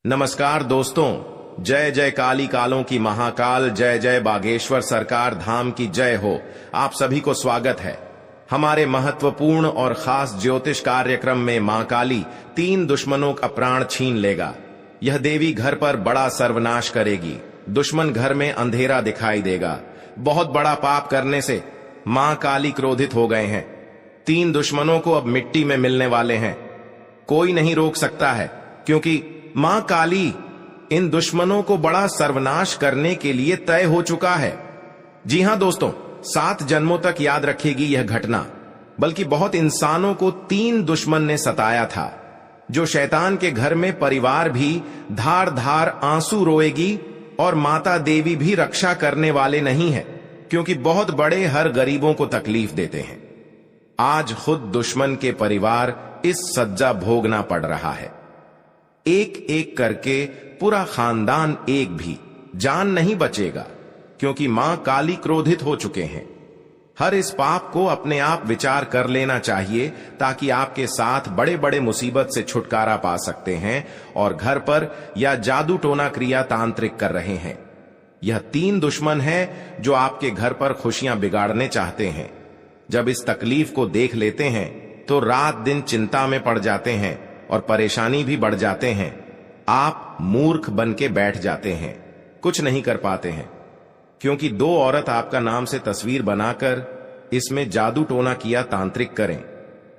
नमस्कार दोस्तों, जय जय काली कालों की महाकाल, जय जय बागेश्वर सरकार धाम की जय हो। आप सभी को स्वागत है हमारे महत्वपूर्ण और खास ज्योतिष कार्यक्रम में। मां काली 3 दुश्मनों का प्राण छीन लेगा। यह देवी घर पर बड़ा सर्वनाश करेगी। दुश्मन घर में अंधेरा दिखाई देगा। बहुत बड़ा पाप करने से मां काली क्रोधित हो गए हैं। 3 दुश्मनों को अब मिट्टी में मिलने वाले हैं। कोई नहीं रोक सकता है, क्योंकि मां काली इन दुश्मनों को बड़ा सर्वनाश करने के लिए तय हो चुका है। जी हां दोस्तों, 7 जन्मों तक याद रखेगी यह घटना। बल्कि बहुत इंसानों को 3 दुश्मन ने सताया था। जो शैतान के घर में परिवार भी धार धार आंसू रोएगी और माता देवी भी रक्षा करने वाले नहीं है, क्योंकि बहुत बड़े हर गरीबों को तकलीफ देते हैं। आज खुद दुश्मन के परिवार इस सज्जा भोगना पड़ रहा है। एक एक करके पूरा खानदान एक भी जान नहीं बचेगा, क्योंकि मां काली क्रोधित हो चुके हैं। हर इस पाप को अपने आप विचार कर लेना चाहिए, ताकि आपके साथ बड़े बड़े मुसीबत से छुटकारा पा सकते हैं और घर पर या जादू टोना क्रिया तांत्रिक कर रहे हैं। यह 3 दुश्मन हैं जो आपके घर पर खुशियां बिगाड़ने चाहते हैं। जब इस तकलीफ को देख लेते हैं तो रात दिन चिंता में पड़ जाते हैं और परेशानी भी बढ़ जाते हैं। आप मूर्ख बन के बैठ जाते हैं, कुछ नहीं कर पाते हैं, क्योंकि 2 औरत आपका नाम से तस्वीर बनाकर इसमें जादू टोना किया तांत्रिक करें,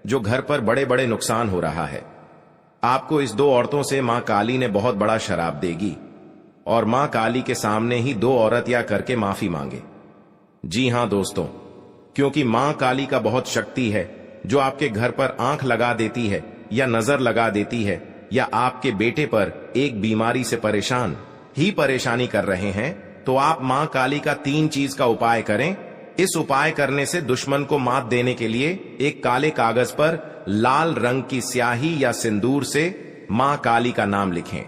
जो घर पर बड़े बड़े नुकसान हो रहा है। आपको इस 2 औरतों से मां काली ने बहुत बड़ा शराप देगी और मां काली के सामने ही 2 औरत या करके माफी मांगे। जी हां दोस्तों, क्योंकि मां काली का बहुत शक्ति है, जो आपके घर पर आंख लगा देती है या नजर लगा देती है, या आपके बेटे पर एक बीमारी से परेशानी कर रहे हैं, तो आप मां काली का 3 चीज का उपाय करें। इस उपाय करने से दुश्मन को मात देने के लिए एक काले कागज पर लाल रंग की स्याही या सिंदूर से मां काली का नाम लिखें।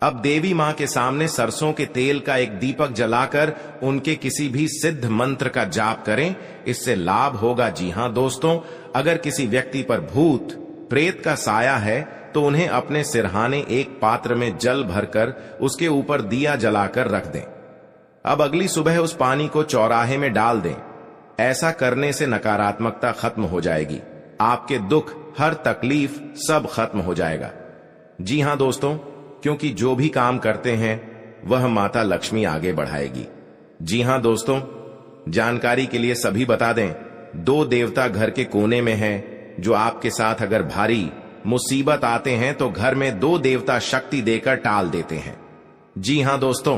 अब देवी मां के सामने सरसों के तेल का एक दीपक जलाकर उनके किसी भी सिद्ध मंत्र का जाप करें। इससे लाभ होगा। जी हां दोस्तों, अगर किसी व्यक्ति पर भूत प्रेत का साया है तो उन्हें अपने सिरहाने एक पात्र में जल भरकर उसके ऊपर दिया जलाकर रख दें। अब अगली सुबह उस पानी को चौराहे में डाल दें। ऐसा करने से नकारात्मकता खत्म हो जाएगी। आपके दुख, हर तकलीफ सब खत्म हो जाएगा। जी हां दोस्तों, क्योंकि जो भी काम करते हैं वह माता लक्ष्मी आगे बढ़ाएगी। जी हां दोस्तों, जानकारी के लिए सभी बता दें, 2 देवता घर के कोने में हैं, जो आपके साथ अगर भारी मुसीबत आते हैं तो घर में 2 देवता शक्ति देकर टाल देते हैं। जी हां दोस्तों,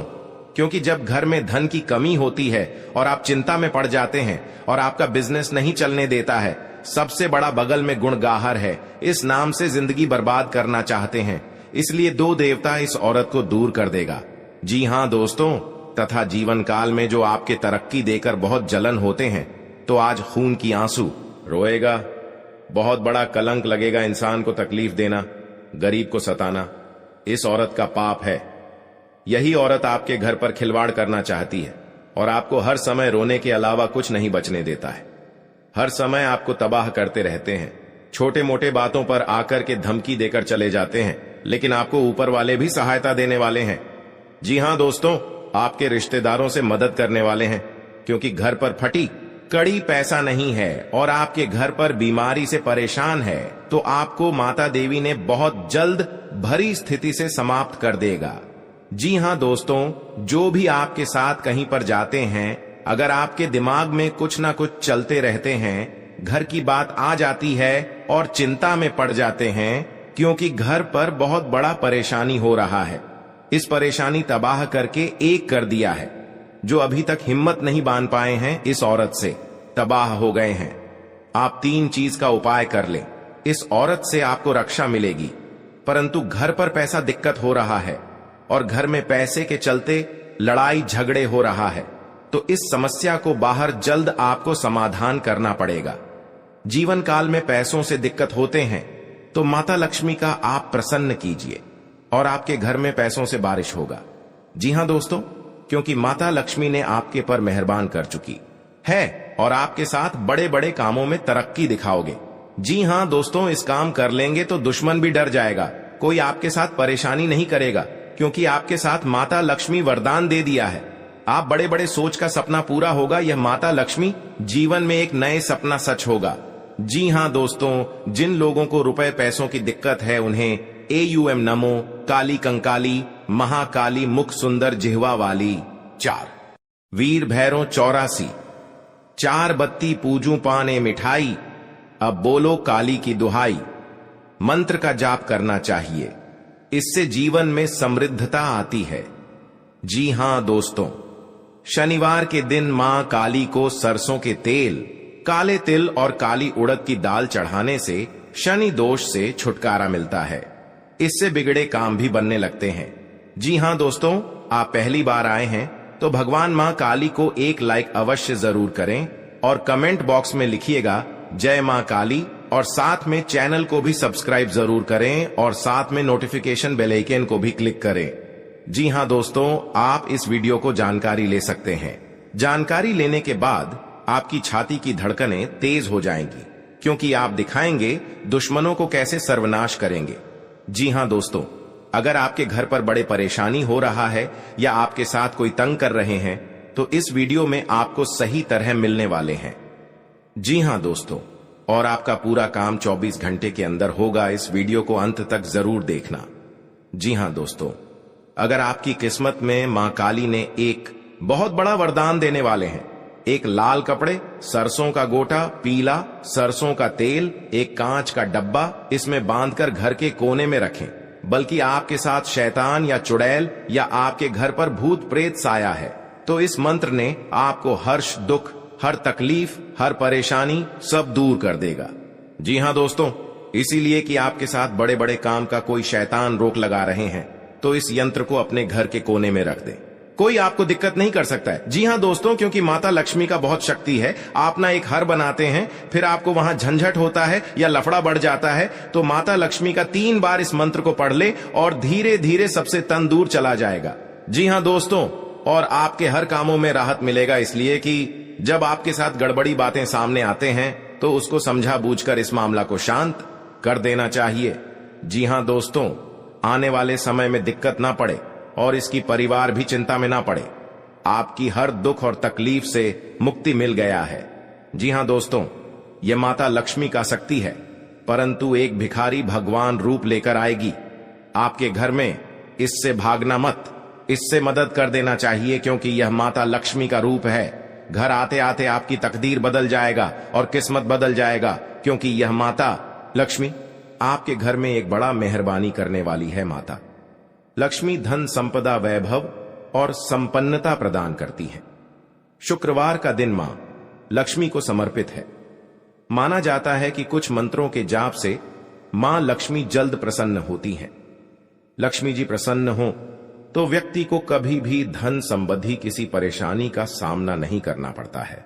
क्योंकि जब घर में धन की कमी होती है और आप चिंता में पड़ जाते हैं और आपका बिजनेस नहीं चलने देता है, सबसे बड़ा बगल में गुणगाहर है, इस नाम से जिंदगी बर्बाद करना चाहते हैं, इसलिए 2 देवता इस औरत को दूर कर देगा। जी हां दोस्तों, तथा जीवन काल में जो आपके तरक्की देकर बहुत जलन होते हैं, तो आज खून की आंसू रोएगा। बहुत बड़ा कलंक लगेगा इंसान को तकलीफ देना, गरीब को सताना। इस औरत का पाप है। यही औरत आपके घर पर खिलवाड़ करना चाहती है और आपको हर समय रोने के अलावा कुछ नहीं बचने देता है। हर समय आपको तबाह करते रहते हैं। छोटे मोटे बातों पर आकर के धमकी देकर चले जाते हैं, लेकिन आपको ऊपर वाले भी सहायता देने वाले हैं। जी हां दोस्तों, आपके रिश्तेदारों से मदद करने वाले हैं, क्योंकि घर पर फटी कड़ी पैसा नहीं है और आपके घर पर बीमारी से परेशान है, तो आपको माता देवी ने बहुत जल्द भरी स्थिति से समाप्त कर देगा। जी हां दोस्तों, जो भी आपके साथ कहीं पर जाते हैं, अगर आपके दिमाग में कुछ ना कुछ चलते रहते हैं, घर की बात आ जाती है और चिंता में पड़ जाते हैं, क्योंकि घर पर बहुत बड़ा परेशानी हो रहा है। इस परेशानी तबाह करके एक कर दिया है। जो अभी तक हिम्मत नहीं बांध पाए हैं, इस औरत से तबाह हो गए हैं। आप 3 चीज का उपाय कर लें, इस औरत से आपको रक्षा मिलेगी। परंतु घर पर पैसा दिक्कत हो रहा है और घर में पैसे के चलते लड़ाई झगड़े हो रहा है, तो इस समस्या को बाहर जल्द आपको समाधान करना पड़ेगा। जीवन काल में पैसों से दिक्कत होते हैं, तो माता लक्ष्मी का आप प्रसन्न कीजिए और आपके घर में पैसों से बारिश होगा। जी हां दोस्तों, क्योंकि माता लक्ष्मी ने आपके पर मेहरबान कर चुकी है और आपके साथ बड़े बड़े कामों में तरक्की दिखाओगे। जी हां दोस्तों, इस काम कर लेंगे तो दुश्मन भी डर जाएगा, कोई आपके साथ परेशानी नहीं करेगा, क्योंकि आपके साथ माता लक्ष्मी वरदान दे दिया है। आप बड़े बड़े सोच का सपना पूरा होगा। यह माता लक्ष्मी जीवन में एक नए सपना सच होगा। जी हां दोस्तों, जिन लोगों को रुपए पैसों की दिक्कत है उन्हें AUM नमो काली कंकाली महाकाली मुख सुंदर जिह्वा वाली 4 वीर भैरों 84 4 बत्ती पूजू पाने मिठाई, अब बोलो काली की दुहाई, मंत्र का जाप करना चाहिए। इससे जीवन में समृद्धता आती है। जी हां दोस्तों, शनिवार के दिन मां काली को सरसों के तेल, काले तिल और काली उड़द की दाल चढ़ाने से शनि दोष से छुटकारा मिलता है। इससे बिगड़े काम भी बनने लगते हैं। जी हां दोस्तों, आप पहली बार आए हैं तो भगवान मां काली को एक लाइक अवश्य जरूर करें और कमेंट बॉक्स में लिखिएगा जय मां काली, और साथ में चैनल को भी सब्सक्राइब जरूर करें और साथ में नोटिफिकेशन बेल आइकन को भी क्लिक करें। जी हां दोस्तों, आप इस वीडियो को जानकारी ले सकते हैं। जानकारी लेने के बाद आपकी छाती की धड़कनें तेज हो जाएंगी, क्योंकि आप दिखाएंगे दुश्मनों को कैसे सर्वनाश करेंगे। जी हां दोस्तों, अगर आपके घर पर बड़े परेशानी हो रहा है या आपके साथ कोई तंग कर रहे हैं तो इस वीडियो में आपको सही तरह मिलने वाले हैं। जी हां दोस्तों, और आपका पूरा काम 24 घंटे के अंदर होगा। इस वीडियो को अंत तक जरूर देखना। जी हां दोस्तों, अगर आपकी किस्मत में मां काली ने एक बहुत बड़ा वरदान देने वाले हैं, एक लाल कपड़े, सरसों का गोटा, पीला सरसों का तेल, एक कांच का डब्बा, इसमें बांधकर घर के कोने में रखें। बल्कि आपके साथ शैतान या चुड़ैल या आपके घर पर भूत प्रेत साया है, तो इस मंत्र ने आपको हर्ष दुख, हर तकलीफ, हर परेशानी सब दूर कर देगा। जी हां दोस्तों, इसीलिए कि आपके साथ बड़े बड़े काम का कोई शैतान रोक लगा रहे हैं, तो इस यंत्र को अपने घर के कोने में रख दें। कोई आपको दिक्कत नहीं कर सकता है। जी हां दोस्तों, क्योंकि माता लक्ष्मी का बहुत शक्ति है। आप ना एक हर बनाते हैं, फिर आपको वहां झंझट होता है या लफड़ा बढ़ जाता है, तो माता लक्ष्मी का 3 बार इस मंत्र को पढ़ ले और धीरे धीरे सबसे तन दूर चला जाएगा। जी हां दोस्तों, और आपके हर कामों में राहत मिलेगा, इसलिए कि जब आपके साथ गड़बड़ी बातें सामने आते हैं तो उसको समझा बूझकर इस मामला को शांत कर देना चाहिए। जी हां दोस्तों, आने वाले समय में दिक्कत ना पड़े और इसकी परिवार भी चिंता में ना पड़े। आपकी हर दुख और तकलीफ से मुक्ति मिल गया है। जी हां दोस्तों, यह माता लक्ष्मी का शक्ति है, परंतु एक भिखारी भगवान रूप लेकर आएगी आपके घर में। इससे भागना मत, इससे मदद कर देना चाहिए, क्योंकि यह माता लक्ष्मी का रूप है। घर आते आते आपकी तकदीर बदल जाएगा और किस्मत बदल जाएगा, क्योंकि यह माता लक्ष्मी आपके घर में एक बड़ा मेहरबानी करने वाली है। माता लक्ष्मी धन संपदा वैभव और संपन्नता प्रदान करती है। शुक्रवार का दिन मां लक्ष्मी को समर्पित है। माना जाता है कि कुछ मंत्रों के जाप से मां लक्ष्मी जल्द प्रसन्न होती हैं। लक्ष्मी जी प्रसन्न हो तो व्यक्ति को कभी भी धन संबंधी किसी परेशानी का सामना नहीं करना पड़ता है।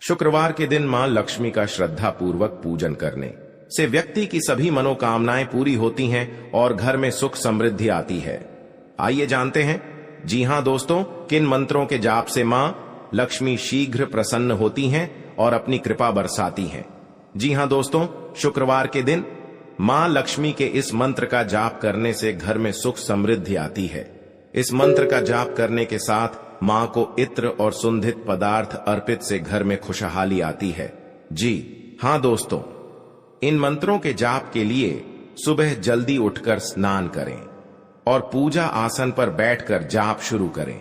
शुक्रवार के दिन मां लक्ष्मी का श्रद्धा पूर्वक पूजन करने से व्यक्ति की सभी मनोकामनाएं पूरी होती हैं और घर में सुख समृद्धि आती है। आइए जानते हैं, जी हां दोस्तों, किन मंत्रों के जाप से मां लक्ष्मी शीघ्र प्रसन्न होती हैं और अपनी कृपा बरसाती हैं। जी हां दोस्तों, शुक्रवार के दिन मां लक्ष्मी के इस मंत्र का जाप करने से घर में सुख समृद्धि आती है। इस मंत्र का जाप करने के साथ मां को इत्र और सुगंधित पदार्थ अर्पित से घर में खुशहाली आती है। जी हां दोस्तों, इन मंत्रों के जाप के लिए सुबह जल्दी उठकर स्नान करें और पूजा आसन पर बैठकर जाप शुरू करें।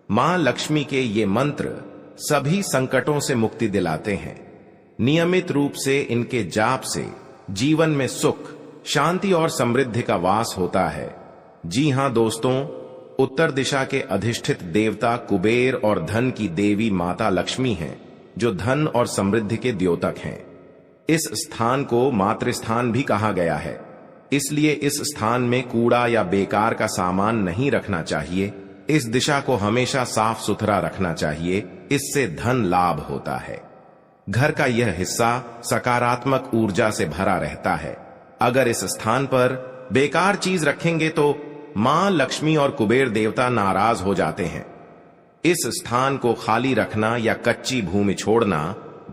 मां लक्ष्मी के ये मंत्र सभी संकटों से मुक्ति दिलाते हैं। नियमित रूप से इनके जाप से जीवन में सुख, शांति और समृद्धि का वास होता है। जी हां दोस्तों, उत्तर दिशा के अधिष्ठित देवता कुबेर और धन की देवी माता लक्ष्मी हैं, जो धन और समृद्धि के द्योतक हैं। इस स्थान को मातृस्थान भी कहा गया है, इसलिए इस स्थान में कूड़ा या बेकार का सामान नहीं रखना चाहिए। इस दिशा को हमेशा साफ सुथरा रखना चाहिए, इससे धन लाभ होता है। घर का यह हिस्सा सकारात्मक ऊर्जा से भरा रहता है। अगर इस स्थान पर बेकार चीज रखेंगे तो मां लक्ष्मी और कुबेर देवता नाराज हो जाते हैं। इस स्थान को खाली रखना या कच्ची भूमि छोड़ना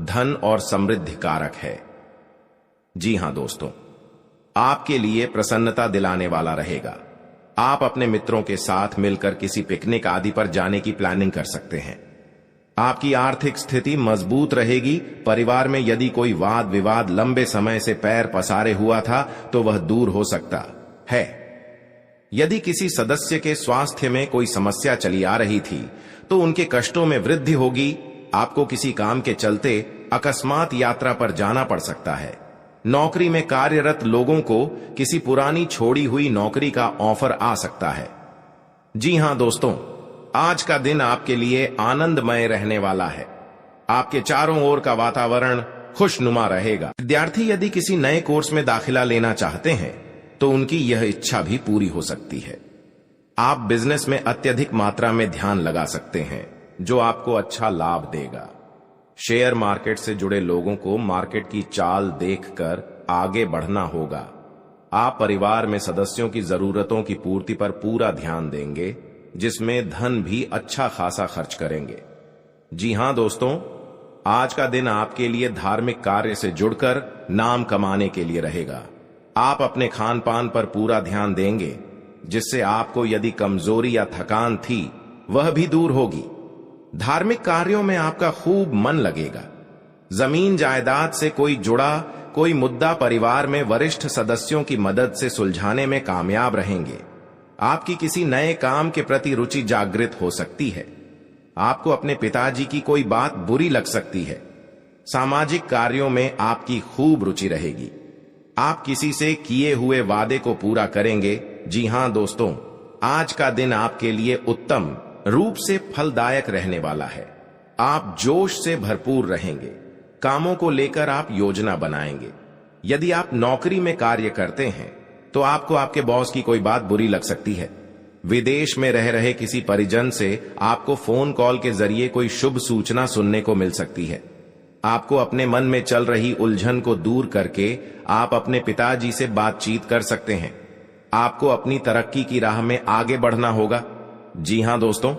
धन और समृद्धि कारक है। जी हां दोस्तों, आपके लिए प्रसन्नता दिलाने वाला रहेगा। आप अपने मित्रों के साथ मिलकर किसी पिकनिक आदि पर जाने की प्लानिंग कर सकते हैं। आपकी आर्थिक स्थिति मजबूत रहेगी। परिवार में यदि कोई वाद विवाद लंबे समय से पैर पसारे हुआ था तो वह दूर हो सकता है। यदि किसी सदस्य के स्वास्थ्य में कोई समस्या चली आ रही थी तो उनके कष्टों में वृद्धि होगी। आपको किसी काम के चलते अकस्मात यात्रा पर जाना पड़ सकता है। नौकरी में कार्यरत लोगों को किसी पुरानी छोड़ी हुई नौकरी का ऑफर आ सकता है। जी हां दोस्तों, आज का दिन आपके लिए आनंदमय रहने वाला है। आपके चारों ओर का वातावरण खुशनुमा रहेगा। विद्यार्थी यदि किसी नए कोर्स में दाखिला लेना चाहते हैं तो उनकी यह इच्छा भी पूरी हो सकती है। आप बिजनेस में अत्यधिक मात्रा में ध्यान लगा सकते हैं जो आपको अच्छा लाभ देगा। शेयर मार्केट से जुड़े लोगों को मार्केट की चाल देखकर आगे बढ़ना होगा। आप परिवार में सदस्यों की जरूरतों की पूर्ति पर पूरा ध्यान देंगे, जिसमें धन भी अच्छा खासा खर्च करेंगे। जी हां दोस्तों, आज का दिन आपके लिए धार्मिक कार्य से जुड़कर नाम कमाने के लिए रहेगा। आप अपने खान पान पर पूरा ध्यान देंगे, जिससे आपको यदि कमजोरी या थकान थी वह भी दूर होगी। धार्मिक कार्यों में आपका खूब मन लगेगा। जमीन जायदाद से कोई मुद्दा परिवार में वरिष्ठ सदस्यों की मदद से सुलझाने में कामयाब रहेंगे। आपकी किसी नए काम के प्रति रुचि जागृत हो सकती है। आपको अपने पिताजी की कोई बात बुरी लग सकती है। सामाजिक कार्यों में आपकी खूब रुचि रहेगी। आप किसी से किए हुए वादे को पूरा करेंगे। जी हां दोस्तों, आज का दिन आपके लिए उत्तम रूप से फलदायक रहने वाला है। आप जोश से भरपूर रहेंगे। कामों को लेकर आप योजना बनाएंगे। यदि आप नौकरी में कार्य करते हैं तो आपको आपके बॉस की कोई बात बुरी लग सकती है। विदेश में रह रहे किसी परिजन से आपको फोन कॉल के जरिए कोई शुभ सूचना सुनने को मिल सकती है। आपको अपने मन में चल रही उलझन को दूर करके आप अपने पिताजी से बातचीत कर सकते हैं। आपको अपनी तरक्की की राह में आगे बढ़ना होगा। जी हां दोस्तों,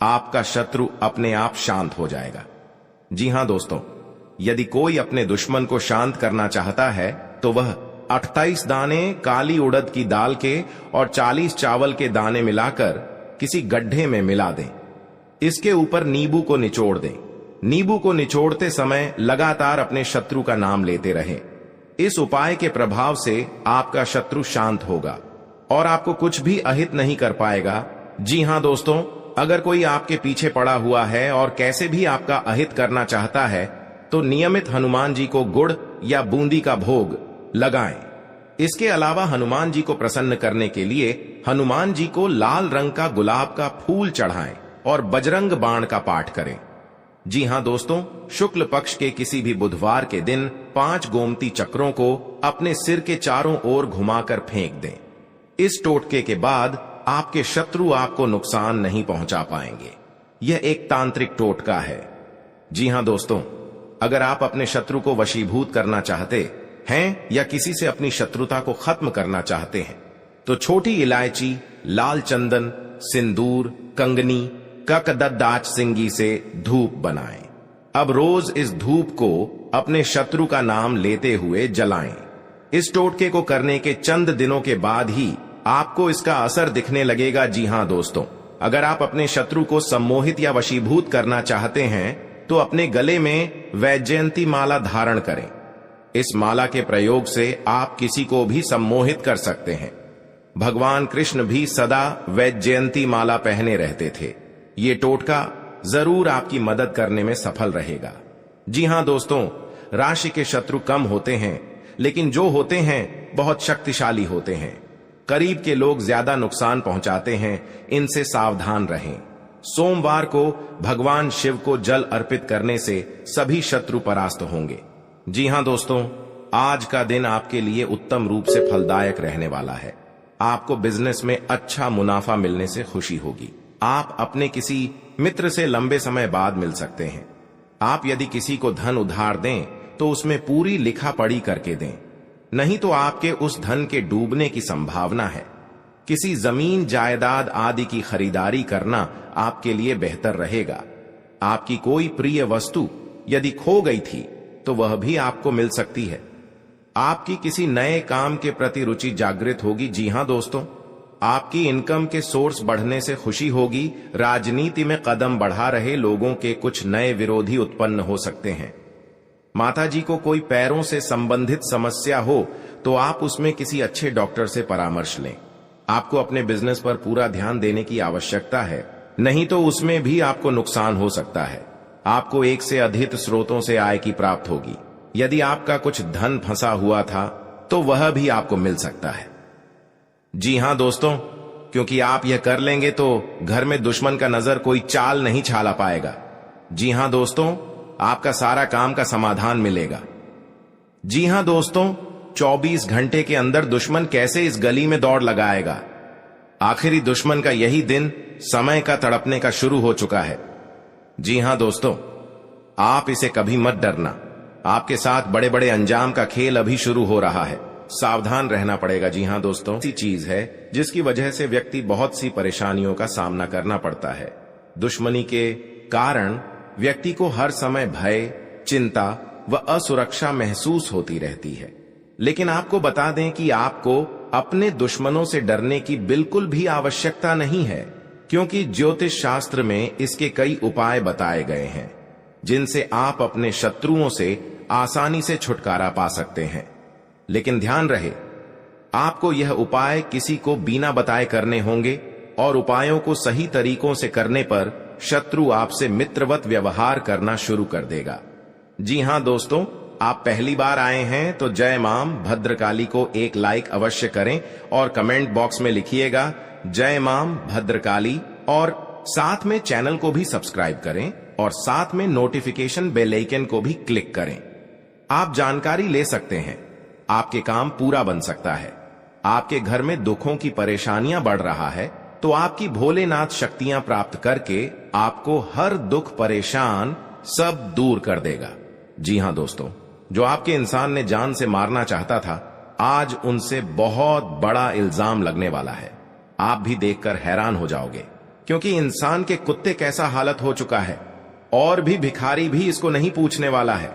आपका शत्रु अपने आप शांत हो जाएगा। जी हां दोस्तों, यदि कोई अपने दुश्मन को शांत करना चाहता है तो वह 28 दाने काली उड़द की दाल के और 40 चावल के दाने मिलाकर किसी गड्ढे में मिला दें। इसके ऊपर नींबू को निचोड़ दें। नींबू को निचोड़ते समय लगातार अपने शत्रु का नाम लेते रहें। इस उपाय के प्रभाव से आपका शत्रु शांत होगा और आपको कुछ भी अहित नहीं कर पाएगा। जी हां दोस्तों, अगर कोई आपके पीछे पड़ा हुआ है और कैसे भी आपका अहित करना चाहता है तो नियमित हनुमान जी को गुड़ या बूंदी का भोग लगाएं। इसके अलावा हनुमान जी को प्रसन्न करने के लिए हनुमान जी को लाल रंग का गुलाब का फूल चढ़ाएं और बजरंग बाण का पाठ करें। जी हां दोस्तों, शुक्ल पक्ष के किसी भी बुधवार के दिन 5 गोमती चक्रों को अपने सिर के चारों ओर घुमाकर फेंक दें। इस टोटके के बाद आपके शत्रु आपको नुकसान नहीं पहुंचा पाएंगे। यह एक तांत्रिक टोटका है। जी हां दोस्तों, अगर आप अपने शत्रु को वशीभूत करना चाहते हैं या किसी से अपनी शत्रुता को खत्म करना चाहते हैं तो छोटी इलायची, लाल चंदन, सिंदूर, कंगनी, ककददाच सिंगी से धूप बनाएं। अब रोज इस धूप को अपने शत्रु का नाम लेते हुए जलाएं। इस टोटके को करने के चंद दिनों के बाद ही आपको इसका असर दिखने लगेगा। जी हां दोस्तों, अगर आप अपने शत्रु को सम्मोहित या वशीभूत करना चाहते हैं तो अपने गले में वैजयंती माला धारण करें। इस माला के प्रयोग से आप किसी को भी सम्मोहित कर सकते हैं। भगवान कृष्ण भी सदा वैजयंती माला पहने रहते थे। ये टोटका जरूर आपकी मदद करने में सफल रहेगा। जी हां दोस्तों, राशि के शत्रु कम होते हैं, लेकिन जो होते हैं बहुत शक्तिशाली होते हैं। करीब के लोग ज्यादा नुकसान पहुंचाते हैं, इनसे सावधान रहें। सोमवार को भगवान शिव को जल अर्पित करने से सभी शत्रु परास्त होंगे। जी हां दोस्तों, आज का दिन आपके लिए उत्तम रूप से फलदायक रहने वाला है। आपको बिजनेस में अच्छा मुनाफा मिलने से खुशी होगी। आप अपने किसी मित्र से लंबे समय बाद मिल सकते हैं। आप यदि किसी को धन उधार दें तो उसमें पूरी लिखा पढ़ी करके दें, नहीं तो आपके उस धन के डूबने की संभावना है। किसी जमीन जायदाद आदि की खरीदारी करना आपके लिए बेहतर रहेगा। आपकी कोई प्रिय वस्तु यदि खो गई थी तो वह भी आपको मिल सकती है। आपकी किसी नए काम के प्रति रुचि जागृत होगी। जी हां दोस्तों, आपकी इनकम के सोर्स बढ़ने से खुशी होगी। राजनीति में कदम बढ़ा रहे लोगों के कुछ नए विरोधी उत्पन्न हो सकते हैं। माता जी को कोई पैरों से संबंधित समस्या हो तो आप उसमें किसी अच्छे डॉक्टर से परामर्श लें। आपको अपने बिजनेस पर पूरा ध्यान देने की आवश्यकता है, नहीं तो उसमें भी आपको नुकसान हो सकता है। आपको एक से अधिक स्रोतों से आय की प्राप्त होगी। यदि आपका कुछ धन फंसा हुआ था तो वह भी आपको मिल सकता है। जी हां दोस्तों, क्योंकि आप यह कर लेंगे तो घर में दुश्मन का नजर कोई चाल नहीं छाला पाएगा। जी हां दोस्तों, आपका सारा काम का समाधान मिलेगा। जी हां दोस्तों, 24 घंटे के अंदर दुश्मन कैसे इस गली में दौड़ लगाएगा। आखिरी दुश्मन का यही दिन समय का तड़पने का शुरू हो चुका है। जी हां दोस्तों, आप इसे कभी मत डरना। आपके साथ बड़े बड़े अंजाम का खेल अभी शुरू हो रहा है। सावधान रहना पड़ेगा। जी हां दोस्तों, ऐसी चीज है जिसकी वजह से व्यक्ति बहुत सी परेशानियों का सामना करना पड़ता है। दुश्मनी के कारण व्यक्ति को हर समय भय, चिंता व असुरक्षा महसूस होती रहती है। लेकिन आपको बता दें कि आपको अपने दुश्मनों से डरने की बिल्कुल भी आवश्यकता नहीं है, क्योंकि ज्योतिष शास्त्र में इसके कई उपाय बताए गए हैं जिनसे आप अपने शत्रुओं से आसानी से छुटकारा पा सकते हैं। लेकिन ध्यान रहे, आपको यह उपाय किसी को बिना बताए करने होंगे और उपायों को सही तरीकों से करने पर शत्रु आपसे मित्रवत व्यवहार करना शुरू कर देगा। जी हां दोस्तों, आप पहली बार आए हैं तो जय मां भद्रकाली को एक लाइक अवश्य करें और कमेंट बॉक्स में लिखिएगा जय मां भद्रकाली, और साथ में चैनल को भी सब्सक्राइब करें और साथ में नोटिफिकेशन बेल आइकन को भी क्लिक करें। आप जानकारी ले सकते हैं, आपके काम पूरा बन सकता है। आपके घर में दुखों की परेशानियां बढ़ रहा है तो आपकी भोलेनाथ शक्तियां प्राप्त करके आपको हर दुख परेशान सब दूर कर देगा। जी हां दोस्तों, जो आपके इंसान ने जान से मारना चाहता था, आज उनसे बहुत बड़ा इल्जाम लगने वाला है। आप भी देखकर हैरान हो जाओगे, क्योंकि इंसान के कुत्ते कैसा हालत हो चुका है और भी भिखारी भी इसको नहीं पूछने वाला है।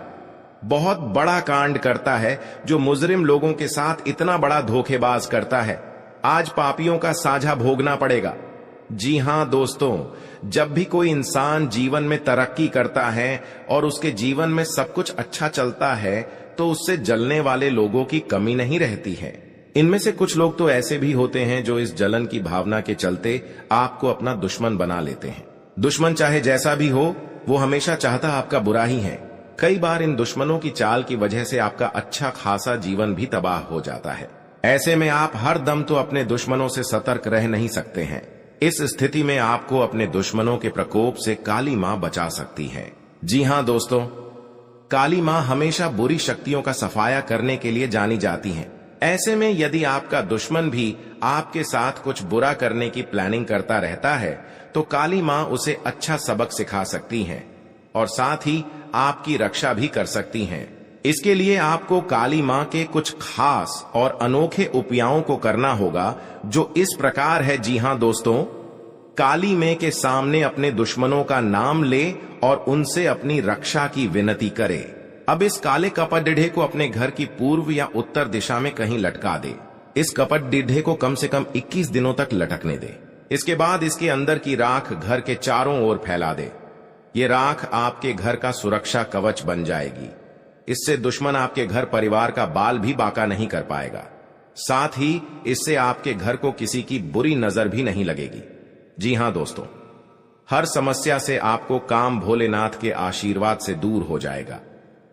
बहुत बड़ा कांड करता है जो मुजरिम लोगों के साथ इतना बड़ा धोखेबाज करता है। आज पापियों का साझा भोगना पड़ेगा। जी हां दोस्तों, जब भी कोई इंसान जीवन में तरक्की करता है और उसके जीवन में सब कुछ अच्छा चलता है तो उससे जलने वाले लोगों की कमी नहीं रहती है। इनमें से कुछ लोग तो ऐसे भी होते हैं जो इस जलन की भावना के चलते आपको अपना दुश्मन बना लेते हैं। दुश्मन चाहे जैसा भी हो, वो हमेशा चाहता आपका बुरा ही है। कई बार इन दुश्मनों की चाल की वजह से आपका अच्छा खासा जीवन भी तबाह हो जाता है। ऐसे में आप हर दम तो अपने दुश्मनों से सतर्क रह नहीं सकते हैं। इस स्थिति में आपको अपने दुश्मनों के प्रकोप से काली मां बचा सकती है। जी हां दोस्तों, काली मां हमेशा बुरी शक्तियों का सफाया करने के लिए जानी जाती हैं। ऐसे में यदि आपका दुश्मन भी आपके साथ कुछ बुरा करने की प्लानिंग करता रहता है तो काली मां उसे अच्छा सबक सिखा सकती हैं और साथ ही आपकी रक्षा भी कर सकती हैं। इसके लिए आपको काली मां के कुछ खास और अनोखे उपायों को करना होगा, जो इस प्रकार है। जी हां दोस्तों, काली मां के सामने अपने दुश्मनों का नाम ले और उनसे अपनी रक्षा की विनती करे। अब इस काले कपट डिढ़े को अपने घर की पूर्व या उत्तर दिशा में कहीं लटका दे। इस कपट डिढ़े को कम से कम 21 दिनों तक लटकने दे। इसके बाद इसके अंदर की राख घर के चारों ओर फैला दे। ये राख आपके घर का सुरक्षा कवच बन जाएगी। इससे दुश्मन आपके घर परिवार का बाल भी बांका नहीं कर पाएगा। साथ ही इससे आपके घर को किसी की बुरी नजर भी नहीं लगेगी। जी हां दोस्तों, हर समस्या से आपको काम भोलेनाथ के आशीर्वाद से दूर हो जाएगा।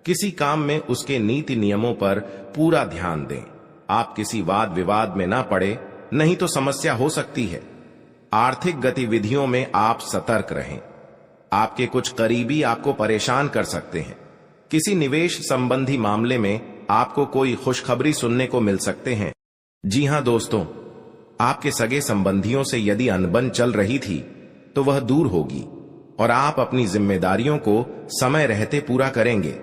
किसी काम में उसके नीति नियमों पर पूरा ध्यान दें। आप किसी वाद विवाद में ना पड़े, नहीं तो समस्या हो सकती है। आर्थिक गतिविधियों में आप सतर्क रहें। आपके कुछ करीबी आपको परेशान कर सकते हैं। किसी निवेश संबंधी मामले में आपको कोई खुशखबरी सुनने को मिल सकते हैं। जी हां दोस्तों, आपके सगे संबंधियों से यदि अनबन चल रही थी तो वह दूर होगी और आप अपनी जिम्मेदारियों को समय रहते पूरा करेंगे।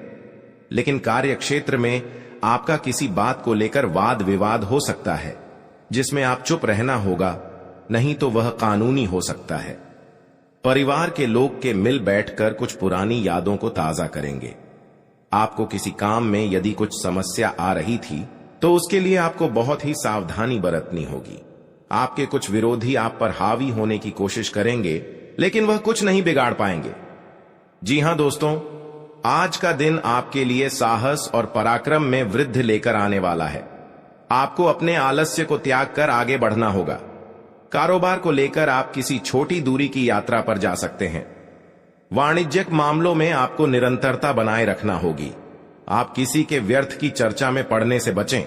लेकिन कार्य क्षेत्र में आपका किसी बात को लेकर वाद विवाद हो सकता है, जिसमें आप चुप रहना होगा, नहीं तो वह कानूनी हो सकता है। परिवार के लोग के मिल बैठकर कुछ पुरानी यादों को ताजा करेंगे। आपको किसी काम में यदि कुछ समस्या आ रही थी तो उसके लिए आपको बहुत ही सावधानी बरतनी होगी। आपके कुछ विरोधी आप पर हावी होने की कोशिश करेंगे, लेकिन वह कुछ नहीं बिगाड़ पाएंगे। जी हां दोस्तों, आज का दिन आपके लिए साहस और पराक्रम में वृद्धि लेकर आने वाला है। आपको अपने आलस्य को त्याग कर आगे बढ़ना होगा। कारोबार को लेकर आप किसी छोटी दूरी की यात्रा पर जा सकते हैं। वाणिज्यिक मामलों में आपको निरंतरता बनाए रखना होगी। आप किसी के व्यर्थ की चर्चा में पड़ने से बचें।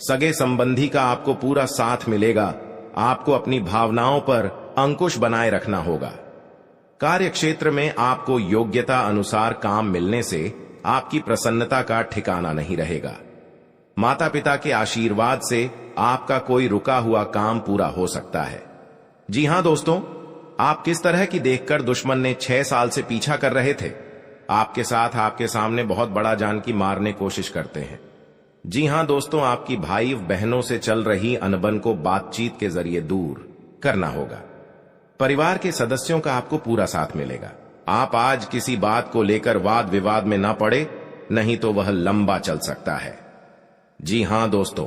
सगे संबंधी का आपको पूरा साथ मिलेगा। आपको अपनी भावनाओं पर अंकुश बनाए रखना होगा। कार्य क्षेत्र में आपको योग्यता अनुसार काम मिलने से आपकी प्रसन्नता का ठिकाना नहीं रहेगा। माता पिता के आशीर्वाद से आपका कोई रुका हुआ काम पूरा हो सकता है। जी हां दोस्तों, आप किस तरह की देखकर दुश्मन ने 6 साल से पीछा कर रहे थे, आपके साथ आपके सामने बहुत बड़ा जानकी मारने कोशिश करते हैं। जी हां दोस्तों, आपकी भाई बहनों से चल रही अनबन को बातचीत के जरिए दूर करना होगा। परिवार के सदस्यों का आपको पूरा साथ मिलेगा। आप आज किसी बात को लेकर वाद विवाद में ना पड़े, नहीं तो वह लंबा चल सकता है। जी हां दोस्तों,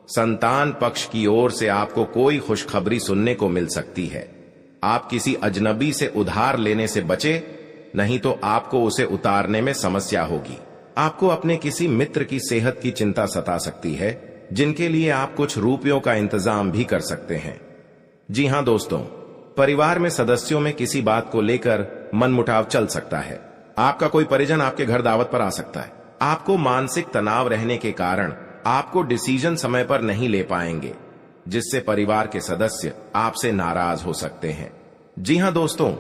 संतान पक्ष की ओर से आपको कोई खुशखबरी सुनने को मिल सकती है। आप किसी अजनबी से उधार लेने से बचे, नहीं तो आपको उसे उतारने में समस्या होगी। आपको अपने किसी मित्र की सेहत की चिंता सता सकती है, जिनके लिए आप कुछ रुपयों का इंतजाम भी कर सकते हैं। जी हां दोस्तों, परिवार में सदस्यों में किसी बात को लेकर मनमुटाव चल सकता है। आपका कोई परिजन आपके घर दावत पर आ सकता है। आपको मानसिक तनाव रहने के कारण आपको डिसीजन समय पर नहीं ले पाएंगे, जिससे परिवार के सदस्य आपसे नाराज हो सकते हैं। जी हां दोस्तों,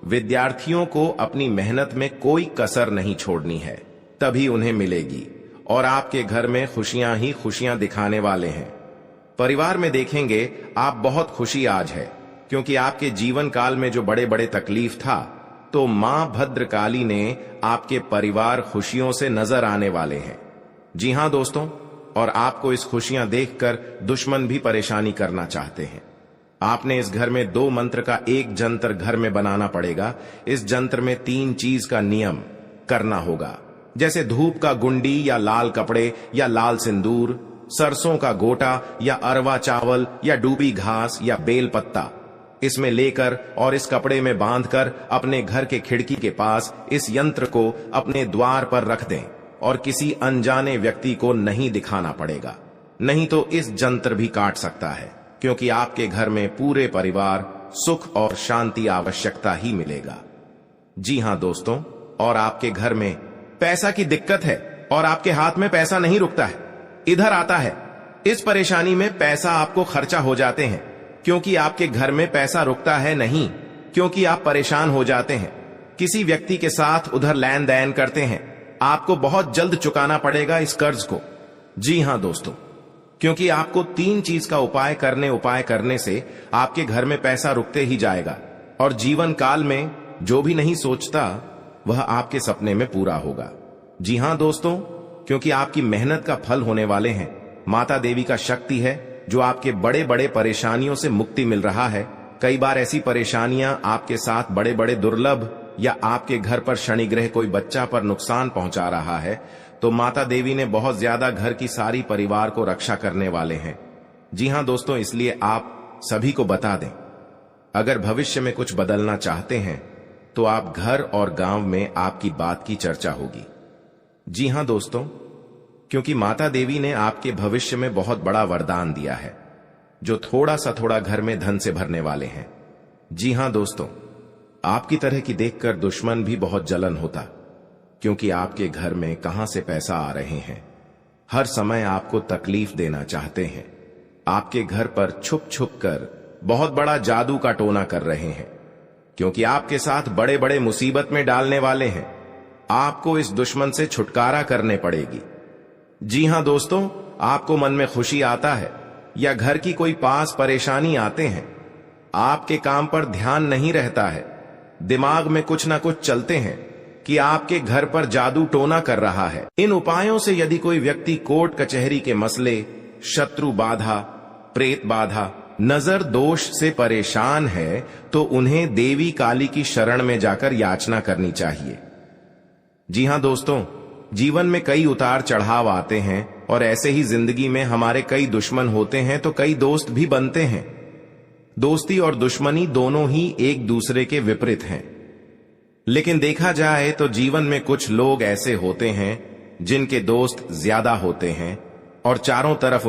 विद्यार्थियों को अपनी मेहनत में कोई कसर नहीं छोड़नी है, तभी उन्हें मिलेगी और आपके घर में खुशियां ही खुशियां दिखाने वाले हैं। परिवार में देखेंगे आप बहुत खुशी आज है, क्योंकि आपके जीवन काल में जो बड़े बड़े तकलीफ था, तो मां भद्रकाली ने आपके परिवार खुशियों से नजर आने वाले हैं। जी हां दोस्तों, और आपको इस खुशियां देखकर दुश्मन भी परेशानी करना चाहते हैं। आपने इस घर में 2 मंत्र का एक जंतर घर में बनाना पड़ेगा। इस जंत्र में 3 चीज का नियम करना होगा, जैसे धूप का गुंडी या लाल कपड़े या लाल सिंदूर, सरसों का गोटा या अरवा चावल या डूबी घास या बेल पत्ता इसमें लेकर और इस कपड़े में बांधकर अपने घर के खिड़की के पास इस यंत्र को अपने द्वार पर रख दें और किसी अनजाने व्यक्ति को नहीं दिखाना पड़ेगा, नहीं तो इस जंत्र भी काट सकता है, क्योंकि आपके घर में पूरे परिवार सुख और शांति आवश्यकता ही मिलेगा। जी हां दोस्तों, और आपके घर में पैसा की दिक्कत है और आपके हाथ में पैसा नहीं रुकता है, इधर आता है। इस परेशानी में पैसा आपको खर्चा हो जाते हैं, क्योंकि आपके घर में पैसा रुकता है नहीं, क्योंकि आप परेशान हो जाते हैं। किसी व्यक्ति के साथ उधर लेन देन करते हैं, आपको बहुत जल्द चुकाना पड़ेगा इस कर्ज को। जी हां दोस्तों, क्योंकि आपको 3 चीज का उपाय करने से आपके घर में पैसा रुकते ही जाएगा और जीवन काल में जो भी नहीं सोचता वह आपके सपने में पूरा होगा। जी हां दोस्तों, क्योंकि आपकी मेहनत का फल होने वाले हैं। माता देवी का शक्ति है जो आपके बड़े बड़े परेशानियों से मुक्ति मिल रहा है। कई बार ऐसी परेशानियां आपके साथ बड़े बड़े दुर्लभ या आपके घर पर शनि ग्रह कोई बच्चा पर नुकसान पहुंचा रहा है, तो माता देवी ने बहुत ज्यादा घर की सारी परिवार को रक्षा करने वाले हैं। जी हां दोस्तों, इसलिए आप सभी को बता दें, अगर भविष्य में कुछ बदलना चाहते हैं तो आप घर और गांव में आपकी बात की चर्चा होगी। जी हां दोस्तों, क्योंकि माता देवी ने आपके भविष्य में बहुत बड़ा वरदान दिया है, जो थोड़ा सा थोड़ा घर में धन से भरने वाले हैं। जी हां दोस्तों, आपकी तरह की देखकर दुश्मन भी बहुत जलन होता, क्योंकि आपके घर में कहां से पैसा आ रहे हैं। हर समय आपको तकलीफ देना चाहते हैं। आपके घर पर छुप छुप कर बहुत बड़ा जादू का टोना कर रहे हैं, क्योंकि आपके साथ बड़े बड़े मुसीबत में डालने वाले हैं। आपको इस दुश्मन से छुटकारा करने पड़ेगी। जी हां दोस्तों, आपको मन में खुशी आता है या घर की कोई पास परेशानी आते हैं, आपके काम पर ध्यान नहीं रहता है, दिमाग में कुछ ना कुछ चलते हैं कि आपके घर पर जादू टोना कर रहा है। इन उपायों से यदि कोई व्यक्ति कोर्ट कचहरी के मसले, शत्रु बाधा, प्रेत बाधा, नजर दोष से परेशान है, तो उन्हें देवी काली की शरण में जाकर याचना करनी चाहिए। जी हां दोस्तों, जीवन में कई उतार चढ़ाव आते हैं और ऐसे ही जिंदगी में हमारे कई दुश्मन होते हैं तो कई दोस्त भी बनते हैं। दोस्ती और दुश्मनी दोनों ही एक दूसरे के विपरीत हैं। लेकिन देखा जाए तो जीवन में कुछ लोग ऐसे होते हैं जिनके दोस्त ज्यादा होते हैं और चारों तरफ